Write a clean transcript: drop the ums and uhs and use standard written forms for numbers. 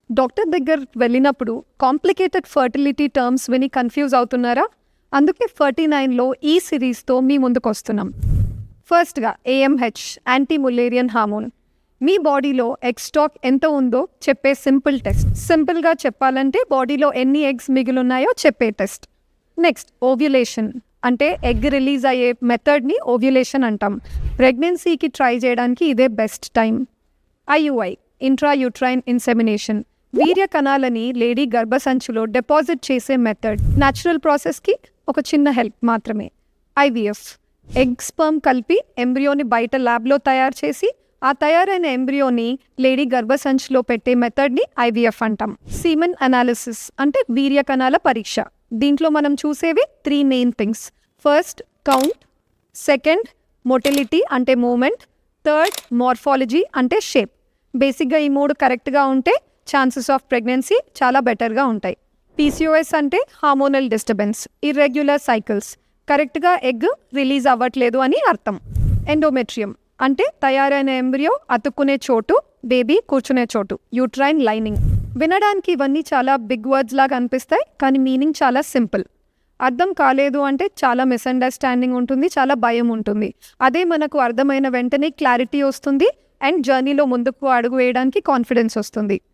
Doctor దగ్గర వెళ్ళినప్పుడు complicated fertility terms విని కన్ఫ్యూజ్ అవుతున్నారా? అందుకే 39లో ఈ సిరీస్తో మీ ముందుకు వస్తున్నాం. ఫస్ట్గా AMH యాంటీ ములేరియన్ హార్మోన్. మీ బాడీలో ఎగ్ స్టాక్ ఎంత ఉందో చెప్పే సింపుల్ టెస్ట్. సింపుల్గా చెప్పాలంటే బాడీలో ఎన్ని ఎగ్స్ మిగిలిన్నాయో చెప్పే టెస్ట్. నెక్స్ట్ ఓవ్యులేషన్, అంటే ఎగ్ రిలీజ్ అయ్యే మెథడ్ని ఓవ్యులేషన్ అంటాం. ప్రెగ్నెన్సీకి ట్రై చేయడానికి ఇదే best time. IUI intrauterine insemination, వీర్య కణాలని లేడీ గర్భసంచిలో డిపాజిట్ చేసే మెథడ్. న్యాచురల్ ప్రాసెస్కి ఒక చిన్న హెల్ప్ మాత్రమే. IVF ఎగ్ స్పర్మ్ కలిపి ఎంబ్రియోని బయట ల్యాబ్లో తయారు చేసి ఆ తయారైన ఎంబ్రియోని లేడీ గర్భసంచిలో పెట్టే మెథడ్ని IVF అంటాం. సీమెన్ అనాలిసిస్ అంటే వీర్య కణాల పరీక్ష. దీంట్లో మనం చూసేవి 3 main things. First count, second motility అంటే మూమెంట్, థర్డ్ మార్ఫాలజీ అంటే షేప్. బేసిక్గా ఈ 3 కరెక్ట్గా ఉంటే ఛాన్సెస్ ఆఫ్ ప్రెగ్నెన్సీ చాలా బెటర్గా ఉంటాయి. PCOS అంటే హార్మోనల్ డిస్టర్బెన్స్, ఇర్రెగ్యులర్ సైకిల్స్, కరెక్ట్గా ఎగ్ రిలీజ్ అవ్వట్లేదు అని అర్థం. ఎండోమెట్రియం అంటే తయారైన ఎంబ్రియో అతుక్కునే చోటు, బేబీ కూర్చునే చోటు, యూట్రైన్ లైనింగ్. వినడానికి ఇవన్నీ చాలా బిగ్ వర్డ్స్ లాగా అనిపిస్తాయి, కానీ మీనింగ్ చాలా సింపుల్. అర్థం కాలేదు అంటే చాలా మిస్అండర్స్టాండింగ్ ఉంటుంది, చాలా భయం ఉంటుంది. అదే మనకు అర్థమైన వెంటనే క్లారిటీ వస్తుంది అండ్ జర్నీలో ముందుకు అడుగు వేయడానికి కాన్ఫిడెన్స్ వస్తుంది.